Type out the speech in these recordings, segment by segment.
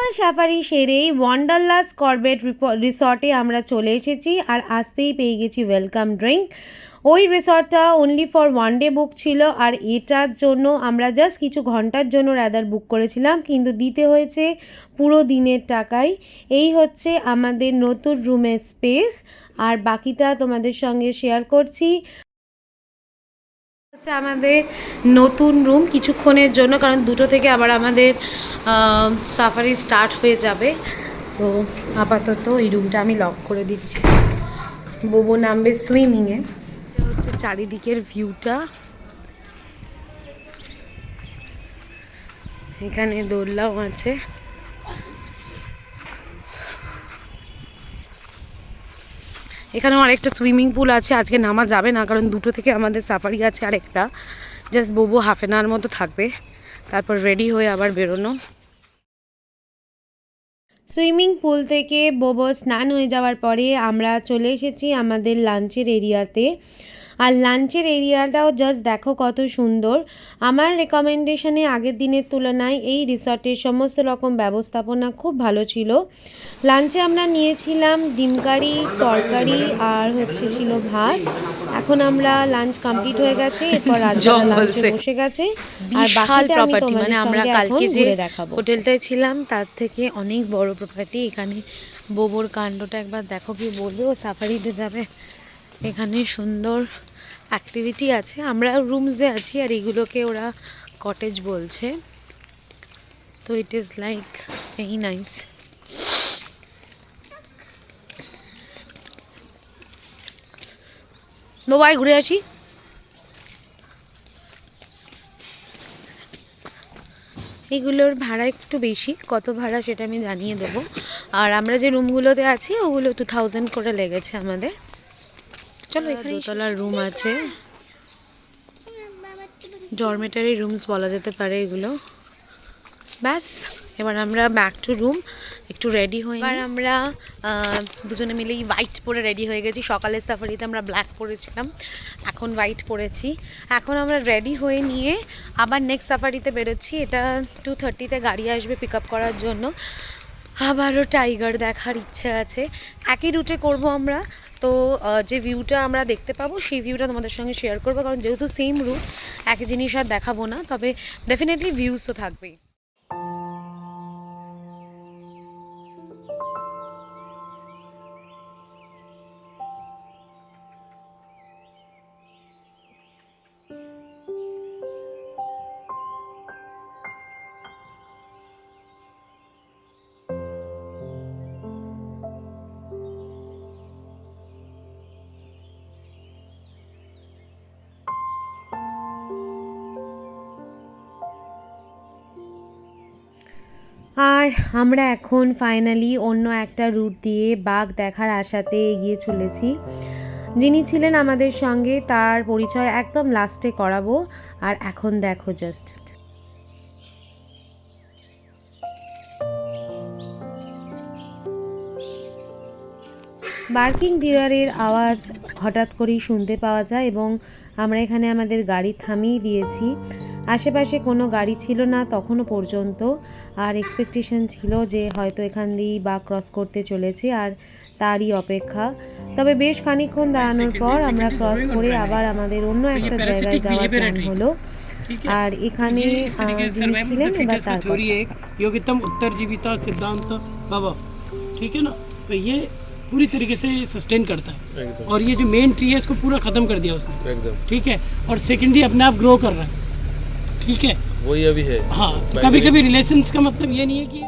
Normal safari সেরেই wanderlust Corbett রিসর্টে আমরা চলে এসেছি আর আসতেই পেয়ে গেছি ওয়েলকাম ড্রিঙ্ক। ওই রিসর্টটা অনলি ফর ওয়ান ডে বুক ছিল আর এটার জন্য আমরা জাস্ট কিছু ঘন্টার জন্য রাদার বুক করেছিলাম, কিন্তু দিতে হয়েছে পুরো দিনের টাকাই। এই হচ্ছে আমাদের নতুন রুমের স্পেস আর বাকিটা তোমাদের সঙ্গে শেয়ার করছি। হচ্ছে আমাদের নতুন রুম কিছুক্ষণের জন্য, কারণ 2টো থেকে আবার আমাদের সাফারি স্টার্ট হয়ে যাবে। তো আপাতত এই রুমটা আমি লক করে দিচ্ছি। বোবো নামবে সুইমিংয়ে। এটা হচ্ছে চারিদিকের ভিউটা। এখানে দোলনাও আছে। এখানেও আরেকটা সুইমিং পুল আছে। আজকে নামা যাবে না কারণ 2টো থেকে আমাদের সাফারি আছে আরেকটা। জাস্ট বোবো হাফ অ্যান আওয়ার মতো থাকবে, তারপর রেডি হয়ে আবার বেরোনো। সুইমিং পুল থেকে বোবো স্নান হয়ে যাওয়ার পরে আমরা চলে এসেছি আমাদের লাঞ্চের এরিয়াতে। আর লাঞ্চের এরিয়াটাও জাস্ট দেখো কত সুন্দর। আমার রেকমেন্ডেশনে আগের দিনের তুলনায় এই রিসর্টের সমস্ত রকম ব্যবস্থাপনা খুব ভালো ছিল। লাঞ্চে আমরা নিয়েছিলাম ডিম কারি, তরকারি আর হচ্ছে ছিল ভাত। এখন আমরা লাঞ্চ কমপ্লিট হয়ে গেছে, এরপর রাজা লাঞ্চে বসে গেছে। আর বাকিটা আমি তোমাদের সঙ্গে এখন ঘুরে দেখাবো। হোটেলটায় ছিলাম তার থেকে অনেক বড় প্রপার্টি। এখানে বোবোর কাণ্ডটা একবার দেখো, কি বলবে, ও সাফারিতে যাবে। এখানে সুন্দর অ্যাক্টিভিটি আছে। আমরা রুমসে আছি আর এগুলোকে ওরা কটেজ বলছে। তো it is like very nice. বাবাই ঘুরে আসি। এগুলোর ভাড়া একটু বেশি, কত ভাড়া সেটা আমি জানিয়ে দেবো। আর আমরা যে রুমগুলোতে আছি ওগুলো 2000 করে লেগেছে আমাদের। চলো, এখানে দোতলার রুম আছে, ডরমেটারি রুমস বলা যেতে পারে এগুলো। ব্যাস, এবার আমরা ব্যাক টু রুম। একটু রেডি হই। এবার আমরা দুজনে মিলেই হোয়াইট পরে রেডি হয়ে গেছি। সকালের সাফারিতে আমরা ব্ল্যাক পরেছিলাম, এখন হোয়াইট পরেছি। এখন আমরা রেডি হয়ে নিয়ে আবার নেক্সট সাফারিতে বেরোচ্ছি। এটা 2:30-তে গাড়ি আসবে পিক আপ করার জন্য। আবারও টাইগার দেখার ইচ্ছা আছে। একই রুটে করব আমরা। তো যে ভিউটা আমরা দেখতে পাবো সেই ভিউটা তোমাদের সঙ্গে শেয়ার করবো, কারণ যেহেতু সেম রুট একই জিনিস আর দেখাবো না, তবে ডেফিনেটলি ভিউজ তো থাকবেই। আর আমরা এখন ফাইনালি অন্য একটা রুট দিয়ে বাঘ দেখার আশাতে এগিয়ে চলেছি। যিনি ছিলেন আমাদের সঙ্গে তার পরিচয় একদম লাস্টে করাবো। আর এখন দেখো জাস্ট বার্কিং ডিয়ারের আওয়াজ হঠাৎ করেই শুনতে পাওয়া যায় এবং আমরা এখানে আমাদের গাড়ি থামিয়ে দিয়েছি। আশেপাশে কোনো গাড়ি ছিল না তখনও পর্যন্ত। আর এক্সপেকটেশন ছিল যে হয়তো এখান দিয়েই বা ক্রস করতে চলেছে, আর তারই অপেক্ষা। তবে বেশ খানিকক্ষণ দাঁড়ানোর পর আমরা ক্রস করে আবার আমাদের অন্য একটা জায়গায় যাওয়ার প্ল্যান হলো। আর এখানে যিনি ছিলেন এবার তার योगितम उत्तरजीविता सिद्धांत बाबा, ठीक है ना। तो ये पूरी तरीके से सस्टेन करता है और ये जो मेन ट्री है इसको पूरा खत्म कर दिया उसने एकदम, ठीक है। और सेकेंडरी अपने आप ग्रो कर रहा है, ठीक है, वही अभी है। हाँ, तो कभी कभी रिलेशंस का मतलब ये नहीं है कि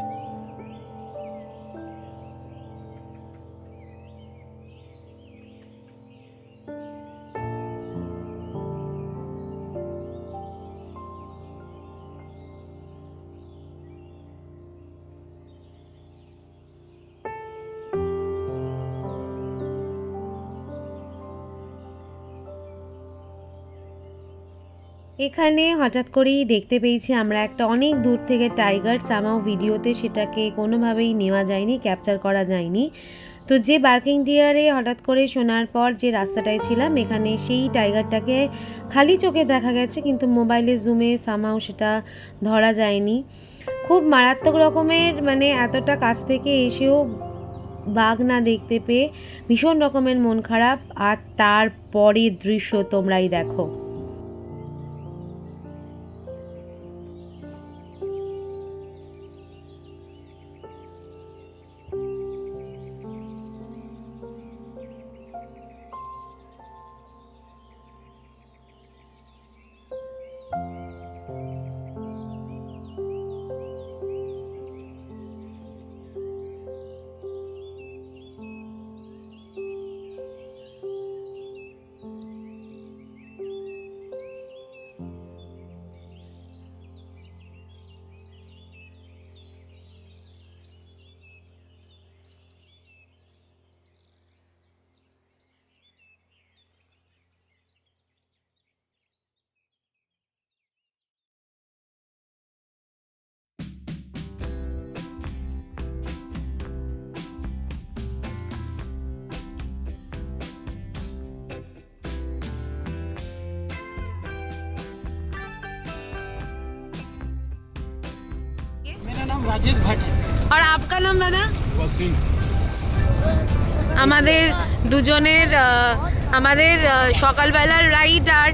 এখানে হঠাৎ করেই দেখতে পেয়েছি আমরা একটা অনেক দূর থেকে টাইগার। সামাও ভিডিওতে সেটাকে কোনোভাবেই নেওয়া যায়নি, ক্যাপচার করা যায়নি। তো যে বার্কিং ডিয়ারে হঠাৎ করে শোনার পর যে রাস্তাটায় ছিলাম এখানে সেই টাইগারটাকে খালি চোখে দেখা গেছে, কিন্তু মোবাইলে জুমে সামাও সেটা ধরা যায়নি। খুব মারাত্মক রকমের, মানে এতটা কাছ থেকে এসেও বাঘ না দেখতে পেয়ে ভীষণ রকমের মন খারাপ। আর তারপরের দৃশ্য তোমরাই দেখো। मेरा नाम राजेश भट्ट है। আর आपका नाम দাদা? वसीम। আমাদের দুজনের আমাদের সকালবেলার রাইড আর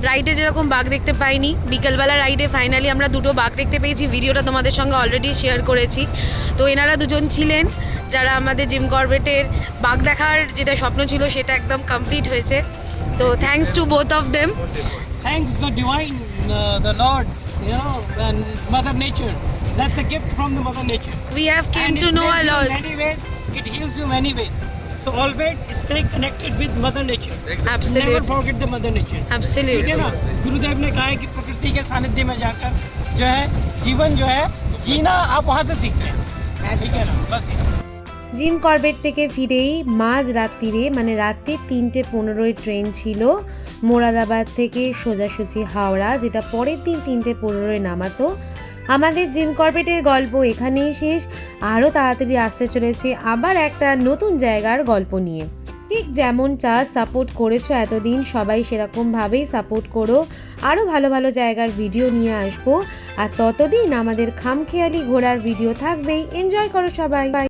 রাইডে যেরকম বাঘ দেখতে পাইনি, বিকেলবেলা রাইডে ফাইনালি আমরা দুটো বাঘ দেখতে পেয়েছি। ভিডিওটা তোমাদের সঙ্গে অলরেডি শেয়ার করেছি। তো এনারা দুজন ছিলেন যারা আমাদের জিম করবেটের বাঘ দেখার যেটা স্বপ্ন ছিল সেটা একদম কমপ্লিট হয়েছে। তো thanks to both of them. Thanks the divine, the Lord, you know, and Mother Nature. That's a gift from the Mother Nature. We have came And to it know a blesses you lot. in many ways. It heals you many ways. So always stay connected with Mother Nature. Never Absolutely. forget the Mother Nature. ठीक है Absolutely. ना? गुरुदेव ने कहा है कि प्रकृति के सानिध्य में जाकर जो है जीवन जो है जीना आप वहाँ से सीखते हैं। ठीक है ना? बस ये। জিম করবেট থেকে ফিরেই মাঝ রাত্রিরে, মানে রাত্রি 3:15 ট্রেন ছিল মোরাদাবাদ থেকে সোজাসুজি হাওড়া, যেটা পরের দিন 3:15 নামাতো। আমাদের জিম করবেটের গল্প এখানেই শেষ। আরও তাড়াতাড়ি আসতে চলেছে আবার একটা নতুন জায়গার গল্প নিয়ে। ঠিক যেমন সাপোর্ট করেছো এতদিন, সবাই সেরকমভাবেই সাপোর্ট করো। আরও ভালো ভালো জায়গার ভিডিও নিয়ে আসবো। আর ততদিন আমাদের খামখেয়ালি ঘোরার ভিডিও থাকবেই। এনজয় করো সবাই।